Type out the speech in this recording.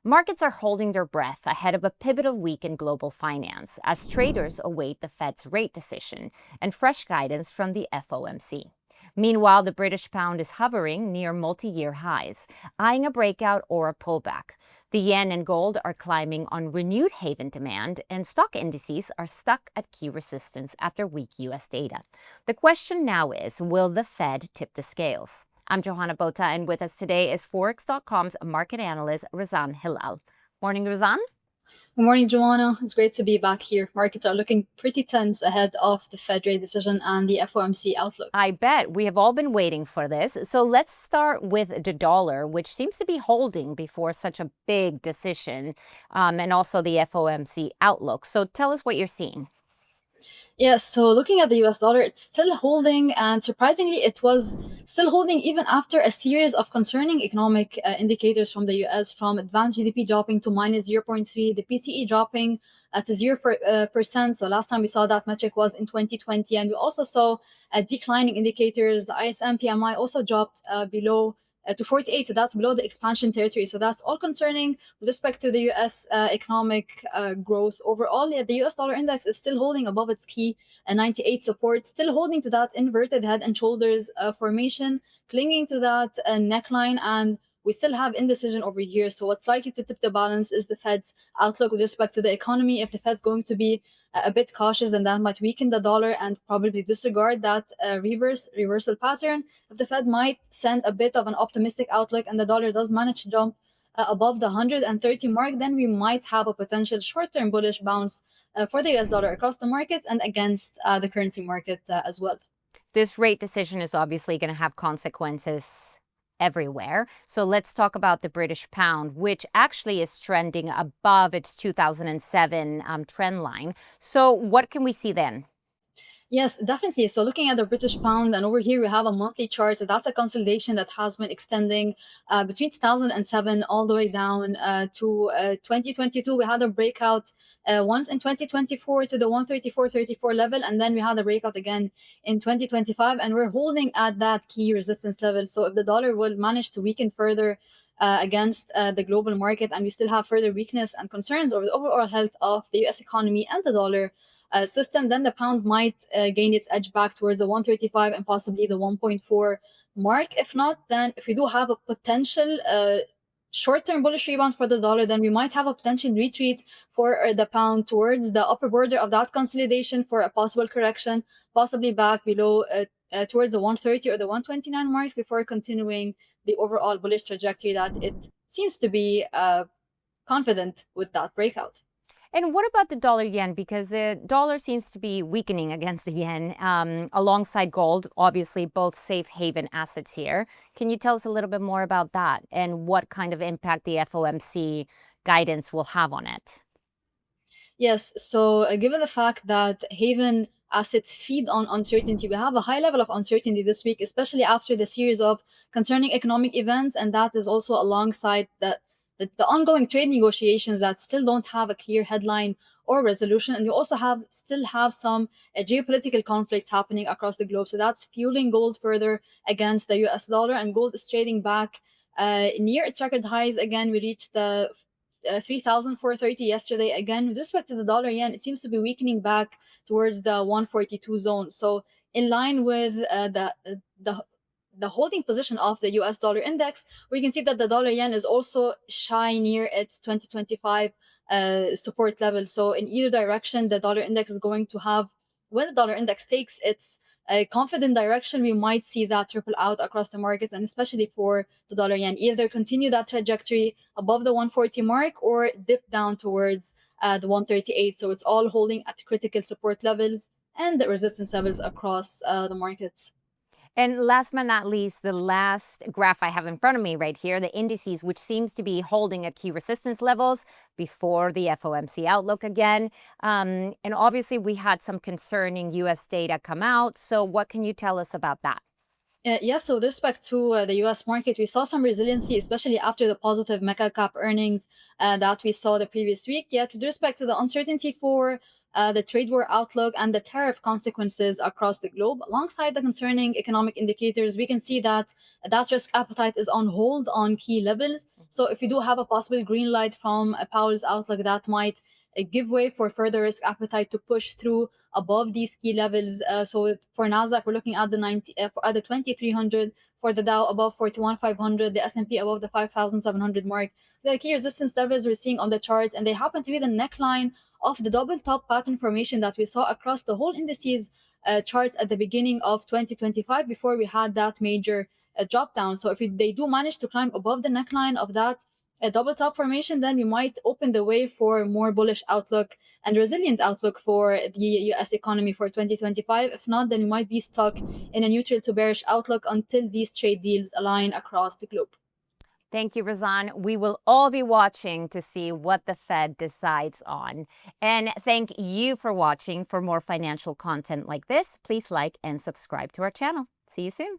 Markets are holding their breath ahead of a pivotal week in global finance as traders await the Fed's rate decision and fresh guidance from the FOMC. Meanwhile, the British pound is hovering near multi-year highs, eyeing a breakout or a pullback. The yen and gold are climbing on renewed haven demand, and stock indices are stuck at key resistance after weak U.S. data. The question now is, will the Fed tip the scales? I'm Johanna Bota, and with us today is Forex.com's market analyst, Razan Hilal. Morning, Razan. Good morning, Joanna. It's great to be back here. Markets are looking pretty tense ahead of the Fed rate decision and the FOMC outlook. I bet. We have all been waiting for this. So let's start with the dollar, which seems to be holding before such a big decision, and also the FOMC outlook. So tell us what you're seeing. Yes, so looking at the US dollar, it's still holding, and surprisingly, it was still holding even after a series of concerning economic indicators from the US, from advanced GDP dropping to minus 0.3, the PCE dropping to 0%. So last time we saw that metric was in 2020, and we also saw declining indicators. The ISM PMI also dropped below to 48, so that's below the expansion territory. So that's all concerning with respect to the US economic growth. Overall, yeah, the US dollar index is still holding above its key 98 support, still holding to that inverted head and shoulders formation, clinging to that neckline, and we still have indecision over here. So what's likely to tip the balance is the Fed's outlook with respect to the economy. If the Fed's going to be a bit cautious, then that might weaken the dollar and probably disregard that reversal pattern. If the Fed might send a bit of an optimistic outlook and the dollar does manage to jump above the 130 mark, then we might have a potential short-term bullish bounce for the US dollar across the markets and against the currency market as well. This rate decision is obviously going to have consequences everywhere. So let's talk about the British pound, which actually is trending above its 2007 trend line. So what can we see then? Yes, definitely. So looking at the British pound, and over here we have a monthly chart. So that's a consolidation that has been extending between 2007 all the way down to 2022. We had a breakout once in 2024 to the 134.34 level, and then we had a breakout again in 2025, and we're holding at that key resistance level. So if the dollar will manage to weaken further against the global market, and we still have further weakness and concerns over the overall health of the US economy and the dollar system, then the pound might gain its edge back towards the 135 and possibly the 1.4 mark. If not, then if we do have a potential short-term bullish rebound for the dollar, then we might have a potential retreat for the pound towards the upper border of that consolidation for a possible correction, possibly back below towards the 130 or the 129 marks before continuing the overall bullish trajectory that it seems to be confident with that breakout. And what about the dollar yen? Because the dollar seems to be weakening against the yen alongside gold, obviously both safe haven assets here. Can you tell us a little bit more about that and what kind of impact the FOMC guidance will have on it? Yes, so given the fact that haven assets feed on uncertainty, we have a high level of uncertainty this week, especially after the series of concerning economic events, and that is also alongside the ongoing trade negotiations that still don't have a clear headline or resolution. And we also still have some geopolitical conflicts happening across the globe. So that's fueling gold further against the US dollar, and gold is trading back near its record highs. Again, we reached the 3,430 yesterday. Again, with respect to the dollar yen, it seems to be weakening back towards the 142 zone. So in line with the holding position of the US dollar index, we can see that the dollar yen is also shy near its 2025 support level. So in either direction, the dollar index is going to have, when the dollar index takes its confident direction, we might see that triple out across the markets, and especially for the dollar yen, either continue that trajectory above the 140 mark or dip down towards the 138. So it's all holding at critical support levels and the resistance levels across the markets. And last but not least, the last graph I have in front of me right here, the indices, which seems to be holding at key resistance levels before the FOMC outlook again. And obviously, we had some concerning U.S. data come out. So what can you tell us about that? Yes, so with respect to the US market, we saw some resiliency, especially after the positive mega cap earnings that we saw the previous week. Yet, with respect to the uncertainty for the trade war outlook and the tariff consequences across the globe, alongside the concerning economic indicators, we can see that that risk appetite is on hold on key levels. So if you do have a possible green light from Powell's outlook, that might give way for further risk appetite to push through above these key levels. So for Nasdaq, we're looking at the 2300, for the Dow above 41,500, the S&P above the 5,700 mark. The key resistance levels we're seeing on the charts, and they happen to be the neckline of the double top pattern formation that we saw across the whole indices charts at the beginning of 2025 before we had that major drop down. So if they do manage to climb above the neckline of that double top formation, then we might open the way for a more bullish outlook and resilient outlook for the US economy for 2025. If not, then we might be stuck in a neutral to bearish outlook until these trade deals align across the globe. Thank you, Razan. We will all be watching to see what the Fed decides on. And thank you for watching. For more financial content like this, please like and subscribe to our channel. See you soon.